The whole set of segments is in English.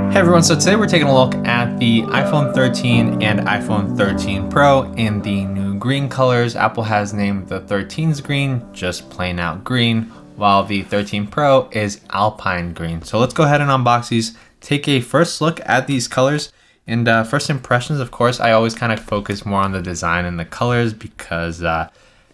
Hey everyone, so today we're taking a look at the iPhone 13 and iPhone 13 Pro in the new green colors. Apple has named the 13's green, just plain out green, while the 13 Pro is Alpine Green. So let's go ahead and unbox these, take a first look at these colors. And first impressions, of course, I always kind of focus more on the design and the colors because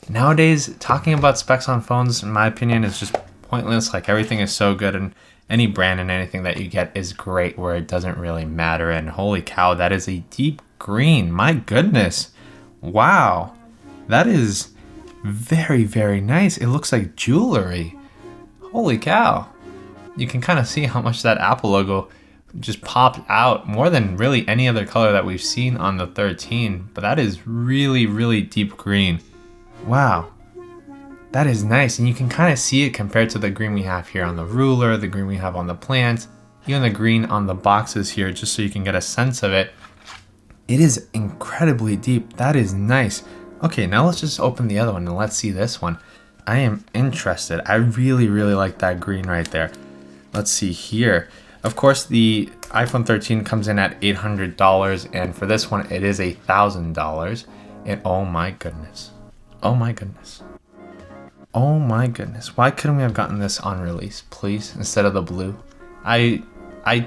nowadays talking about specs on phones, in my opinion, is just pointless. Like everything is so good and any brand and anything that you get is great where it doesn't really matter. And holy cow, that is a deep green. My goodness. Wow. That is very, very nice. It looks like jewelry. Holy cow. You can kind of see how much that Apple logo just popped out more than really any other color that we've seen on the 13. But that is really, really deep green. Wow. That is nice, and you can kind of see it compared to the green we have here on the ruler, the green we have on the plant, even the green on the boxes here, just so you can get a sense of it. It is incredibly deep. That is nice. Okay, now let's just open the other one and let's see this one. I am interested. I really, really like that green right there. Let's see here. Of course, the iPhone 13 comes in at $800, and for this one, it is $1,000. And oh my goodness. Oh my goodness. Oh my goodness, why couldn't we have gotten this on release, please, instead of the blue? I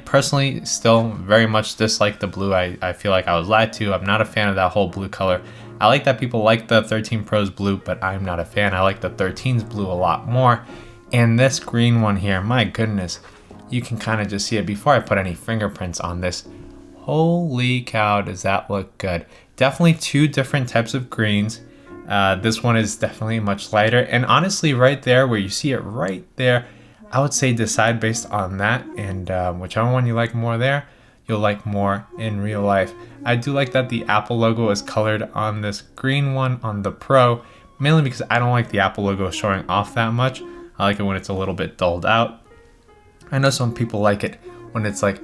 personally still very much dislike the blue. I feel like I was lied to. I'm not a fan of that whole blue color. I like that people like the 13 Pro's blue, but I'm not a fan. I like the 13's blue a lot more. And this green one here, my goodness, you can kind of just see it before I put any fingerprints on this. Holy cow, does that look good. Definitely two different types of greens. This one is definitely much lighter, and honestly right there where you see it right there, I would say decide based on that, and whichever one you like more there, you'll like more in real life. I do like that the Apple logo is colored on this green one on the Pro, mainly because I don't like the Apple logo showing off that much. I like it when it's a little bit dulled out. I know some people like it when it's like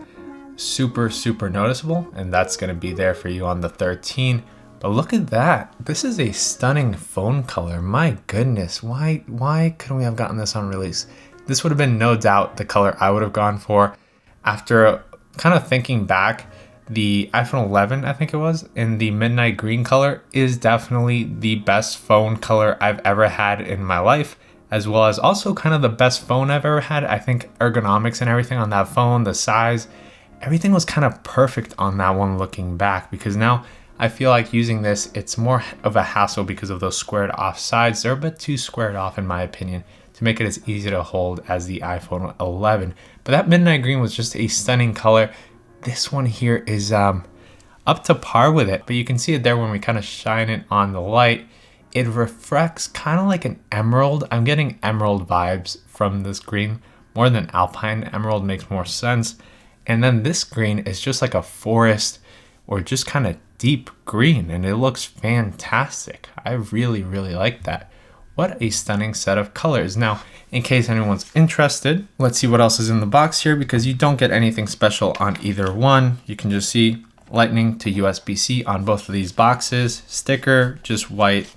super noticeable, and that's going to be there for you on the 13. But look at that. This is a stunning phone color. My goodness. Why couldn't we have gotten this on release? This would have been no doubt the color I would have gone for. After kind of thinking back, the iPhone 11, I think it was, in the midnight green color is definitely the best phone color I've ever had in my life, as well as also kind of the best phone I've ever had. I think ergonomics and everything on that phone, the size, everything was kind of perfect on that one looking back, because now I feel like using this, it's more of a hassle because of those squared off sides. They're a bit too squared off in my opinion to make it as easy to hold as the iPhone 11. But that midnight green was just a stunning color. This one here is up to par with it, but you can see it there when we kind of shine it on the light. It reflects kind of like an emerald. I'm getting emerald vibes from this green more than Alpine. Emerald makes more sense. And then this green is just like a forest or just kind of deep green, and it looks fantastic. I really like that. What a stunning set of colors. Now, in case anyone's interested, let's see what else is in the box here, because you don't get anything special on either one. You can just see Lightning to USB-C on both of these boxes, sticker just white,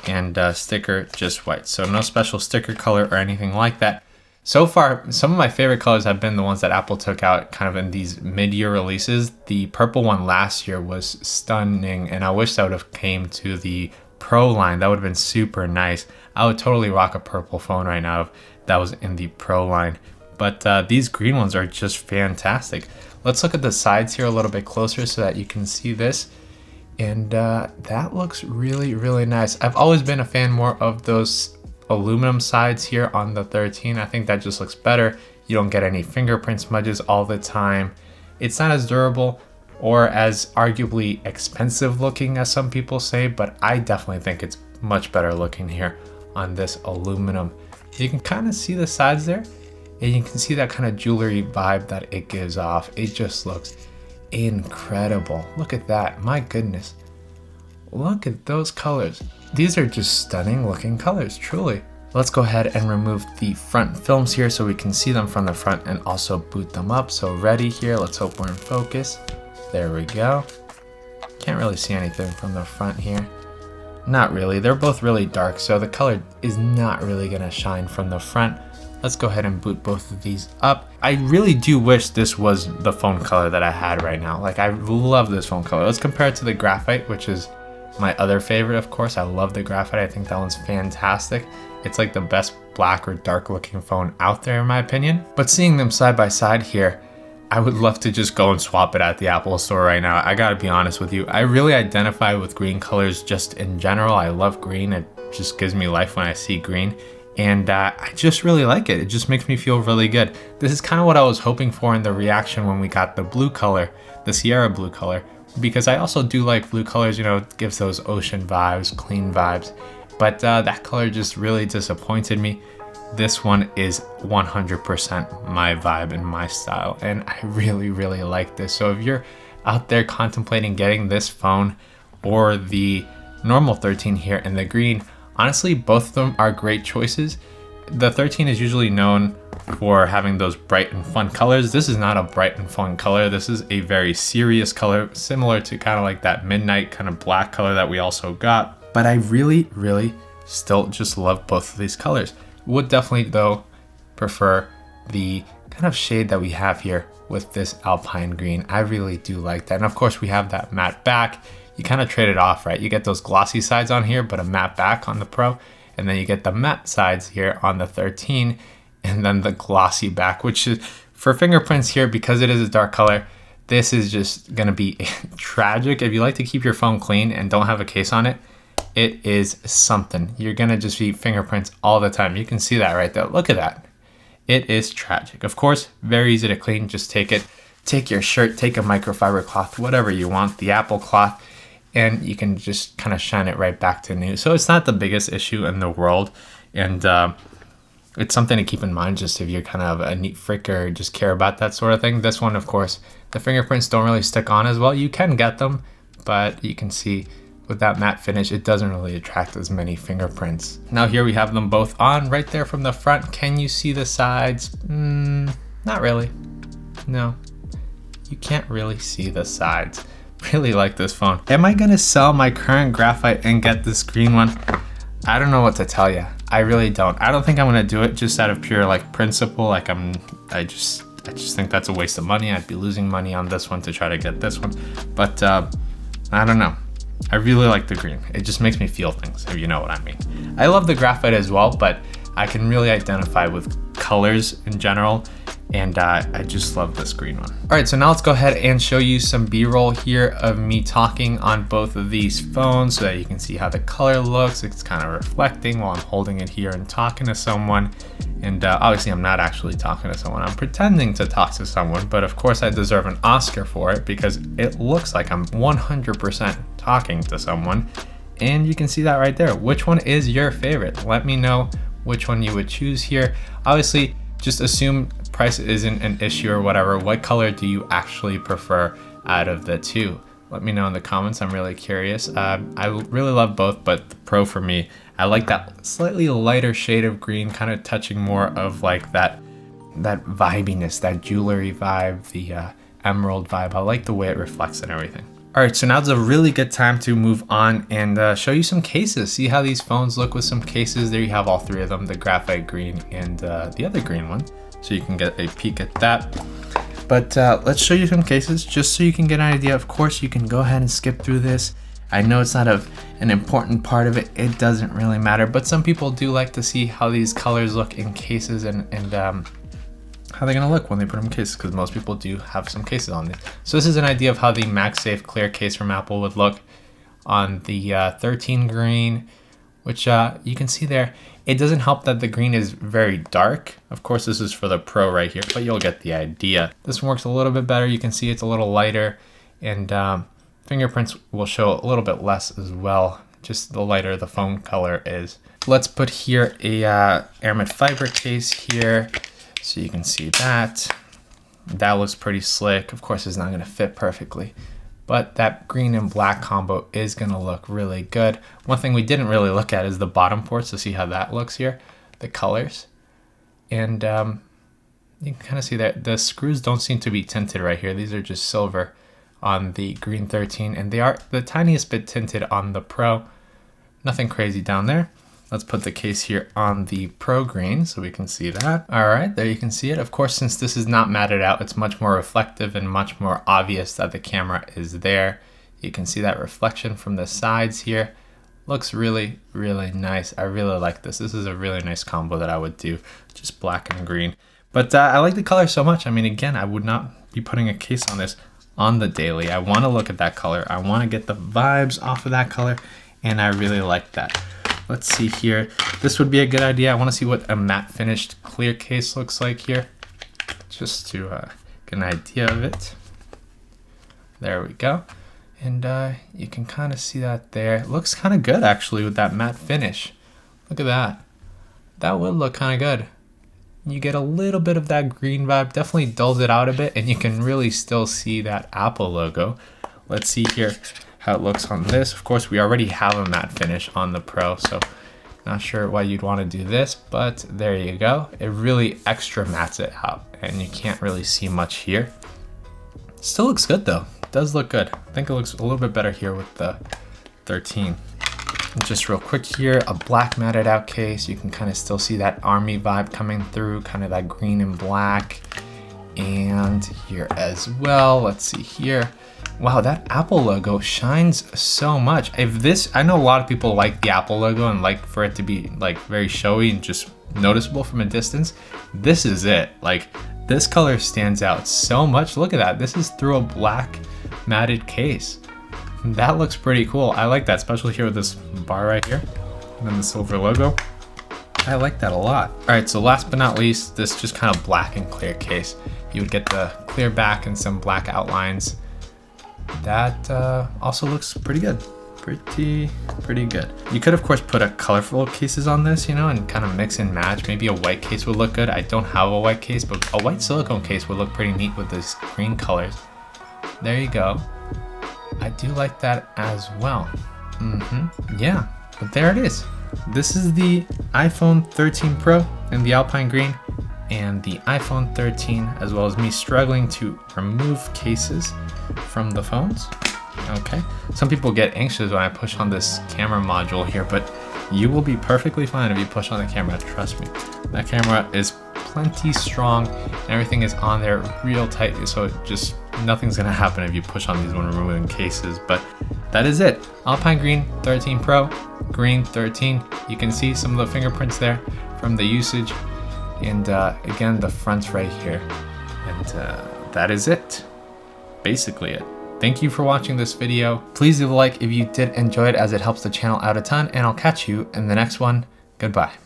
and sticker just white. So no special sticker color or anything like that. So far, some of my favorite colors have been the ones that Apple took out kind of in these mid-year releases. The purple one last year was stunning, and I wish that would have came to the Pro line. That would have been super nice. I would totally rock a purple phone right now if that was in the Pro line. But these green ones are just fantastic. Let's look at the sides here a little bit closer so that you can see this. And that looks really nice. I've always been a fan more of those aluminum sides here on the 13. I think that just looks better. You don't get any fingerprint smudges all the time. It's not as durable or as arguably expensive looking as some people say, but I definitely think it's much better looking here on this aluminum. You can kind of see the sides there, and you can see that kind of jewelry vibe that it gives off. It just looks incredible. Look at that. My goodness. Look at those colors. These are just stunning looking colors, truly. Let's go ahead and remove the front films here so we can see them from the front and also boot them up. So ready here, let's hope we're in focus. There we go. Can't really see anything from the front here. Not really, they're both really dark, so the color is not really gonna shine from the front. Let's go ahead and boot both of these up. I really do wish this was the phone color that I had right now. Like, I love this phone color. Let's compare it to the Graphite, which is my other favorite, of course. I love the Graphite. I think that one's fantastic. It's like the best black or dark looking phone out there in my opinion. But seeing them side by side here, I would love to just go and swap it at the Apple store right now. I gotta be honest with you. I really identify with green colors just in general. I love green. It just gives me life when I see green. And I just really like it. It just makes me feel really good. This is kind of what I was hoping for in the reaction when we got the blue color, the Sierra blue color, because I also do like blue colors, you know, it gives those ocean vibes, clean vibes. But that color just really disappointed me. This one is 100% my vibe and my style, and I really, really like this. So if you're out there contemplating getting this phone or the normal 13 here in the green, honestly, both of them are great choices. The 13 is usually known for having those bright and fun colors. This is not a bright and fun color. This is a very serious color, similar to kind of like that midnight kind of black color that we also got. But I really, really still just love both of these colors. Would definitely though prefer the kind of shade that we have here with this Alpine Green. I really do like that. And of course we have that matte back. You kind of trade it off, right? You get those glossy sides on here, but a matte back on the Pro. And then you get the matte sides here on the 13 and then the glossy back, which is for fingerprints here, because it is a dark color, this is just gonna be tragic. If you like to keep your phone clean and don't have a case on it, it is something. You're gonna just be fingerprints all the time. You can see that right there. Look at that. It is tragic. Of course, very easy to clean. Just take it, take your shirt, take a microfiber cloth, whatever you want, the Apple cloth, and you can just kind of shine it right back to new. So it's not the biggest issue in the world. And it's something to keep in mind just if you're kind of a neat freak or just care about that sort of thing. This one, of course, the fingerprints don't really stick on as well. You can get them, but you can see with that matte finish, it doesn't really attract as many fingerprints. Now here we have them both on right there from the front. Can you see the sides? Not really. No, you can't really see the sides. Really like this phone. Am I gonna sell my current Graphite and get this green one? I don't know what to tell you. I really don't. I don't think I'm gonna do it just out of pure like principle. Like I just think that's a waste of money. I'd be losing money on this one to try to get this one. But I don't know. I really like the green. It just makes me feel things, if you know what I mean. I love the Graphite as well, but I can really identify with colors in general, and I just love this green one. All right, so now let's go ahead and show you some B-roll here of me talking on both of these phones so that you can see how the color looks. It's kind of reflecting while I'm holding it here and talking to someone. And obviously I'm not actually talking to someone, I'm pretending to talk to someone, but of course I deserve an Oscar for it because it looks like I'm 100% talking to someone. And you can see that right there. Which one is your favorite? Let me know which one you would choose here. Obviously, just assume price isn't an issue or whatever. What color do you actually prefer out of the two? Let me know in the comments. I'm really curious. I really love both, but the Pro for me, I like that slightly lighter shade of green, kind of touching more of like that vibiness, that jewelry vibe, the emerald vibe. I like the way it reflects and everything. All right, so now's a really good time to move on and show you some cases. See how these phones look with some cases. There you have all three of them, the Graphite Green and the other green one. So you can get a peek at that. But let's show you some cases just so you can get an idea. Of course, you can go ahead and skip through this. I know it's not an important part of it. It doesn't really matter, but some people do like to see how these colors look in cases and how they're gonna look when they put them in cases, because most people do have some cases on these. So this is an idea of how the MagSafe clear case from Apple would look on the 13 green, which you can see there. It doesn't help that the green is very dark. Of course, this is for the Pro right here, but you'll get the idea. This one works a little bit better. You can see it's a little lighter, and fingerprints will show a little bit less as well, just the lighter the phone color is. Let's put here a aramid fiber case here, so you can see that. That looks pretty slick. Of course, it's not gonna fit perfectly, but that green and black combo is gonna look really good. One thing we didn't really look at is the bottom ports to see how that looks here, the colors. And you can kind of see that the screws don't seem to be tinted right here. These are just silver on the green 13, and they are the tiniest bit tinted on the Pro. Nothing crazy down there. Let's put the case here on the Pro Green so we can see that. All right, there you can see it. Of course, since this is not matted out, it's much more reflective and much more obvious that the camera is there. You can see that reflection from the sides here. Looks really, really nice. I really like this. This is a really nice combo that I would do, just black and green. But I like the color so much. I mean, again, I would not be putting a case on this on the daily. I want to look at that color. I want to get the vibes off of that color, and I really like that. Let's see here. This would be a good idea. I want to see what a matte finished clear case looks like here, just to get an idea of it. There we go. And you can kind of see that there. It looks kind of good actually with that matte finish. Look at that. That would look kind of good. You get a little bit of that green vibe, definitely dulls it out a bit, and you can really still see that Apple logo. Let's see here how it looks on this. Of course, we already have a matte finish on the Pro, so not sure why you'd want to do this, but there you go. It really extra mattes it out, and you can't really see much here. Still looks good though. It does look good. I think it looks a little bit better here with the 13. Just real quick here, a black matted out case. You can kind of still see that army vibe coming through, kind of that green and black. And here as well, let's see here. Wow, that Apple logo shines so much. I know a lot of people like the Apple logo and like for it to be like very showy and just noticeable from a distance. This is it. Like this color stands out so much. Look at that. This is through a black matted case. That looks pretty cool. I like that, especially here with this bar right here and then the silver logo. I like that a lot. All right, so last but not least, this just kind of black and clear case. You would get the clear back and some black outlines. That also looks pretty good. Pretty good. You could of course put a colorful cases on this, you know, and kind of mix and match. Maybe a white case would look good. I don't have a white case, but a white silicone case would look pretty neat with these green colors. There you go. I do like that as well. Yeah, but there it is. This is the iPhone 13 Pro in the Alpine Green and the iPhone 13, as well as me struggling to remove cases from the phones. Okay, some people get anxious when I push on this camera module here, but you will be perfectly fine if you push on the camera, trust me. That camera is plenty strong and everything is on there real tight, so just nothing's gonna happen if you push on these when removing cases. But that is it. Alpine Green 13 Pro, Green 13. You can see some of the fingerprints there from the usage. And again, the front's right here. And that is it. Basically it. Thank you for watching this video. Please leave a like if you did enjoy it, as it helps the channel out a ton, and I'll catch you in the next one. Goodbye.